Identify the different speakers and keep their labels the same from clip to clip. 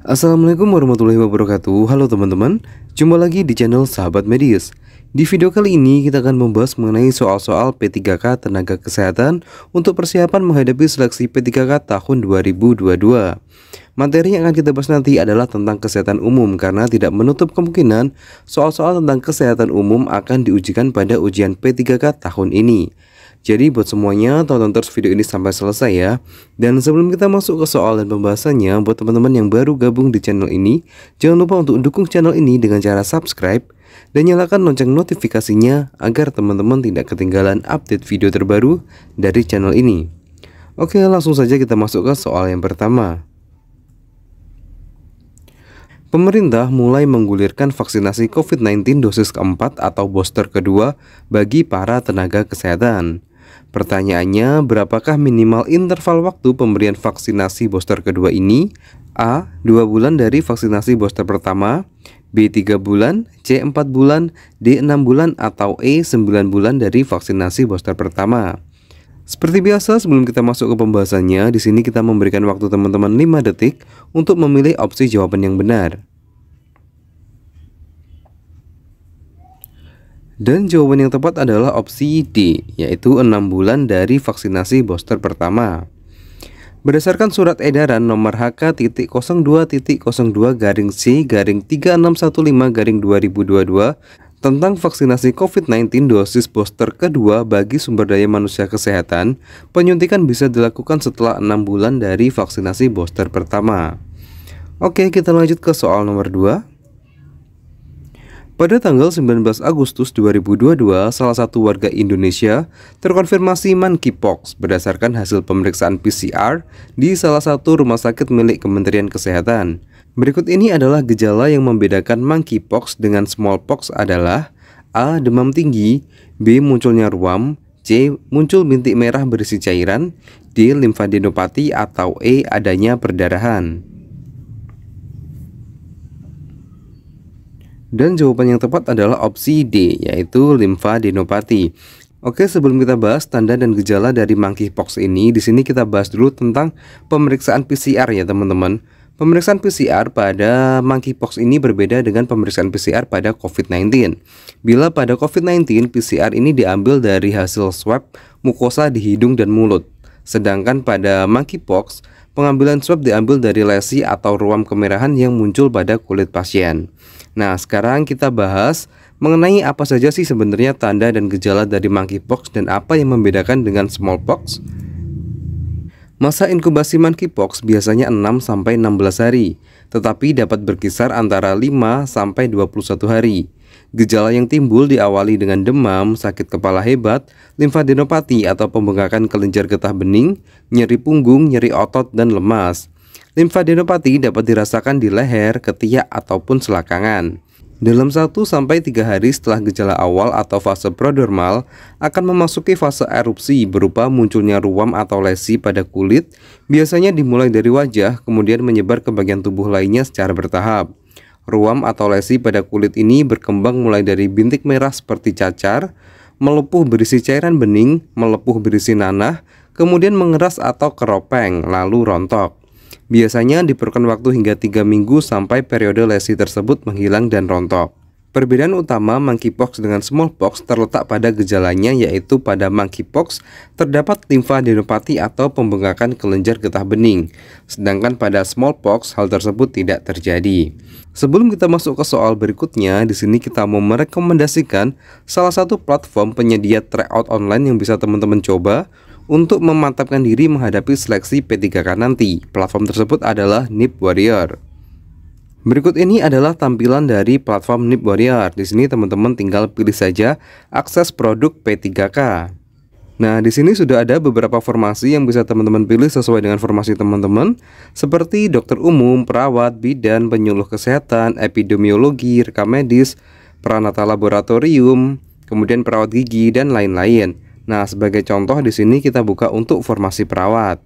Speaker 1: Assalamualaikum warahmatullahi wabarakatuh. Halo teman-teman, jumpa lagi di channel Sahabat Medis. Di video kali ini kita akan membahas mengenai soal-soal P3K Tenaga Kesehatan untuk persiapan menghadapi seleksi P3K tahun 2022. Materi yang akan kita bahas nanti adalah tentang kesehatan umum karena tidak menutup kemungkinan soal-soal tentang kesehatan umum akan diujikan pada ujian P3K tahun ini. Jadi buat semuanya tonton terus video ini sampai selesai ya. Dan sebelum kita masuk ke soal dan pembahasannya, buat teman-teman yang baru gabung di channel ini, jangan lupa untuk dukung channel ini dengan cara subscribe dan nyalakan lonceng notifikasinya agar teman-teman tidak ketinggalan update video terbaru dari channel ini. Oke, langsung saja kita masuk ke soal yang pertama. Pemerintah mulai menggulirkan vaksinasi COVID-19 dosis keempat atau booster kedua bagi para tenaga kesehatan. Pertanyaannya, berapakah minimal interval waktu pemberian vaksinasi booster kedua ini? A. 2 bulan dari vaksinasi booster pertama, B. 3 bulan, C. 4 bulan, D. 6 bulan, atau E. 9 bulan dari vaksinasi booster pertama. Seperti biasa, sebelum kita masuk ke pembahasannya, di sini kita memberikan waktu teman-teman 5 detik untuk memilih opsi jawaban yang benar. Dan jawaban yang tepat adalah opsi D, yaitu 6 bulan dari vaksinasi booster pertama. Berdasarkan surat edaran nomor HK.02.02-C-3615-2022 tentang vaksinasi COVID-19 dosis booster kedua bagi sumber daya manusia kesehatan, penyuntikan bisa dilakukan setelah 6 bulan dari vaksinasi booster pertama. Oke, kita lanjut ke soal nomor 2. Pada tanggal 19 Agustus 2022, salah satu warga Indonesia terkonfirmasi monkeypox berdasarkan hasil pemeriksaan PCR di salah satu rumah sakit milik Kementerian Kesehatan. Berikut ini adalah gejala yang membedakan monkeypox dengan smallpox adalah A. Demam tinggi, B. Munculnya ruam, C. Muncul bintik merah berisi cairan, D. Limfadenopati, atau E. Adanya perdarahan. Dan jawaban yang tepat adalah opsi D, yaitu limfadenopati. Oke, sebelum kita bahas tanda dan gejala dari monkeypox ini, di sini kita bahas dulu tentang pemeriksaan PCR ya teman-teman. Pemeriksaan PCR pada monkeypox ini berbeda dengan pemeriksaan PCR pada COVID-19. Bila pada COVID-19, PCR ini diambil dari hasil swab mukosa di hidung dan mulut. Sedangkan pada monkeypox, pengambilan swab diambil dari lesi atau ruam kemerahan yang muncul pada kulit pasien. Nah, sekarang kita bahas mengenai apa saja sih sebenarnya tanda dan gejala dari monkeypox dan apa yang membedakan dengan smallpox. Masa inkubasi monkeypox biasanya 6-16 hari, tetapi dapat berkisar antara 5-21 hari. Gejala yang timbul diawali dengan demam, sakit kepala hebat, limfadenopati atau pembengkakan kelenjar getah bening, nyeri punggung, nyeri otot, dan lemas. Limfadenopati dapat dirasakan di leher, ketiak, ataupun selakangan. Dalam 1-3 hari setelah gejala awal atau fase prodromal akan memasuki fase erupsi berupa munculnya ruam atau lesi pada kulit, biasanya dimulai dari wajah kemudian menyebar ke bagian tubuh lainnya secara bertahap. Ruam atau lesi pada kulit ini berkembang mulai dari bintik merah seperti cacar, melepuh berisi cairan bening, melepuh berisi nanah, kemudian mengeras atau keropeng, lalu rontok. Biasanya diperlukan waktu hingga 3 minggu sampai periode lesi tersebut menghilang dan rontok. Perbedaan utama monkeypox dengan smallpox terletak pada gejalanya, yaitu pada monkeypox terdapat limfadenopati atau pembengkakan kelenjar getah bening, sedangkan pada smallpox hal tersebut tidak terjadi. Sebelum kita masuk ke soal berikutnya, di sini kita mau merekomendasikan salah satu platform penyedia tryout online yang bisa teman-teman coba untuk memantapkan diri menghadapi seleksi P3K nanti. Platform tersebut adalah Nip Warrior. Berikut ini adalah tampilan dari platform Nip Warrior. Di sini teman-teman tinggal pilih saja akses produk P3K. Nah, di sini sudah ada beberapa formasi yang bisa teman-teman pilih sesuai dengan formasi teman-teman, seperti dokter umum, perawat, bidan, penyuluh kesehatan, epidemiologi, rekam medis, peranata laboratorium, kemudian perawat gigi, dan lain-lain. Nah, sebagai contoh di sini kita buka untuk formasi perawat.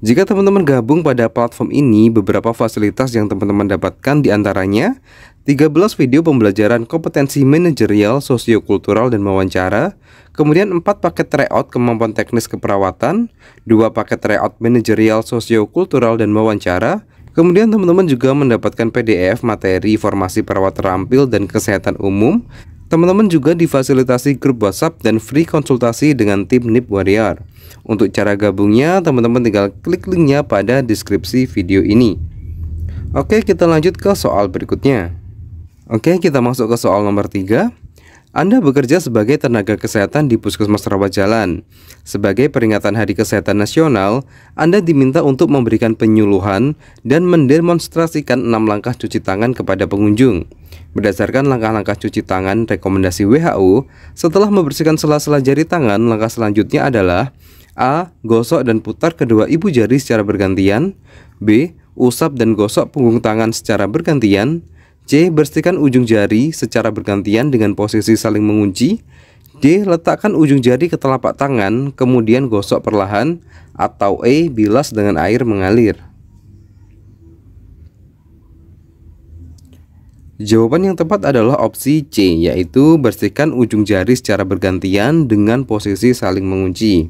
Speaker 1: Jika teman-teman gabung pada platform ini, beberapa fasilitas yang teman-teman dapatkan diantaranya 13 video pembelajaran kompetensi manajerial, sosiokultural, dan wawancara, kemudian 4 paket tryout kemampuan teknis keperawatan, 2 paket tryout manajerial, sosiokultural, dan wawancara, Kemudian teman-teman juga mendapatkan PDF materi formasi perawat terampil dan kesehatan umum. Teman-teman juga difasilitasi grup WhatsApp dan free konsultasi dengan tim NIP Warrior. Untuk cara gabungnya, teman-teman tinggal klik linknya pada deskripsi video ini. Oke, kita lanjut ke soal berikutnya. Oke, kita masuk ke soal nomor 3. Anda bekerja sebagai tenaga kesehatan di Puskesmas Rawat Jalan. Sebagai peringatan Hari Kesehatan Nasional, Anda diminta untuk memberikan penyuluhan dan mendemonstrasikan 6 langkah cuci tangan kepada pengunjung. Berdasarkan langkah-langkah cuci tangan rekomendasi WHO, setelah membersihkan sela-sela jari tangan, langkah selanjutnya adalah A. Gosok dan putar kedua ibu jari secara bergantian. B. Usap dan gosok punggung tangan secara bergantian. C. Bersihkan ujung jari secara bergantian dengan posisi saling mengunci. D. Letakkan ujung jari ke telapak tangan, kemudian gosok perlahan. Atau E. Bilas dengan air mengalir. Jawaban yang tepat adalah opsi C, yaitu bersihkan ujung jari secara bergantian dengan posisi saling mengunci.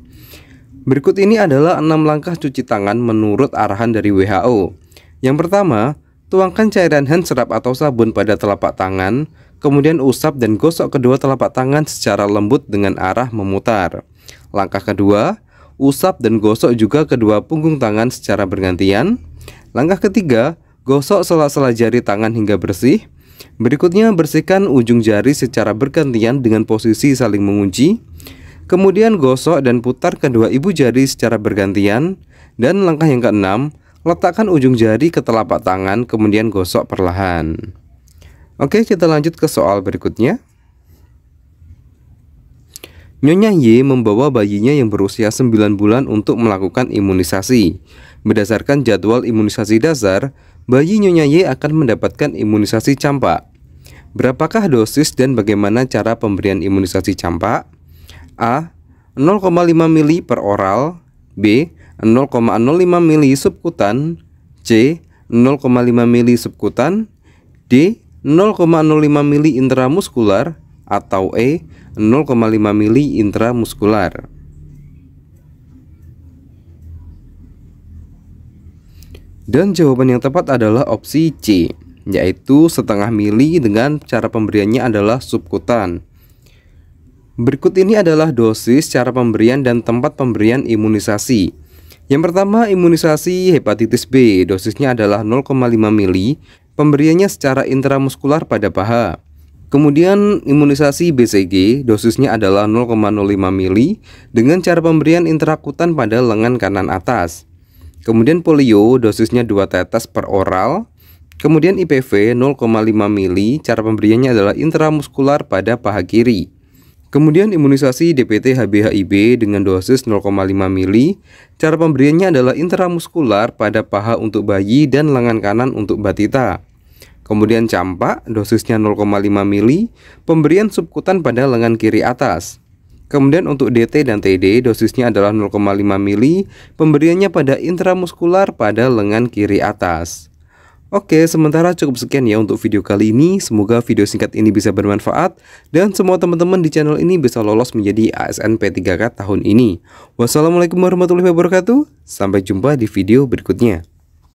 Speaker 1: Berikut ini adalah 6 langkah cuci tangan menurut arahan dari WHO. Yang pertama, tuangkan cairan hand serap atau sabun pada telapak tangan, kemudian usap dan gosok kedua telapak tangan secara lembut dengan arah memutar. Langkah kedua, usap dan gosok juga kedua punggung tangan secara bergantian. Langkah ketiga, gosok sela-sela jari tangan hingga bersih. Berikutnya, bersihkan ujung jari secara bergantian dengan posisi saling mengunci. Kemudian gosok dan putar kedua ibu jari secara bergantian. Dan langkah yang keenam, letakkan ujung jari ke telapak tangan, kemudian gosok perlahan. Oke, kita lanjut ke soal berikutnya. Nyonya Y membawa bayinya yang berusia 9 bulan untuk melakukan imunisasi. Berdasarkan jadwal imunisasi dasar, bayi Nyonya Y akan mendapatkan imunisasi campak. Berapakah dosis dan bagaimana cara pemberian imunisasi campak? A. 0,5 mili per oral. B. 0,05 mili subkutan. C. 0,5 mili subkutan. D. 0,05 mili intramuskular. Atau E. 0,5 mili intramuskular. Dan jawaban yang tepat adalah opsi C, yaitu setengah mili dengan cara pemberiannya adalah subkutan. Berikut ini adalah dosis, cara pemberian, dan tempat pemberian imunisasi. Yang pertama, imunisasi hepatitis B, dosisnya adalah 0,5 mili, pemberiannya secara intramuskular pada paha. Kemudian imunisasi BCG, dosisnya adalah 0,05 mili dengan cara pemberian intrakutan pada lengan kanan atas. Kemudian polio, dosisnya 2 tetes per oral. Kemudian IPV 0,5 mili, cara pemberiannya adalah intramuskular pada paha kiri. Kemudian imunisasi DPT HB/HIB dengan dosis 0,5 mili, cara pemberiannya adalah intramuskular pada paha untuk bayi dan lengan kanan untuk batita. Kemudian campak, dosisnya 0,5 mili, pemberian subkutan pada lengan kiri atas. Kemudian untuk DT dan TD, dosisnya adalah 0,5 mili, pemberiannya pada intramuskular pada lengan kiri atas. Oke, sementara cukup sekian ya untuk video kali ini. Semoga video singkat ini bisa bermanfaat dan semua teman-teman di channel ini bisa lolos menjadi ASN P3K tahun ini. Wassalamualaikum warahmatullahi wabarakatuh. Sampai jumpa di video berikutnya.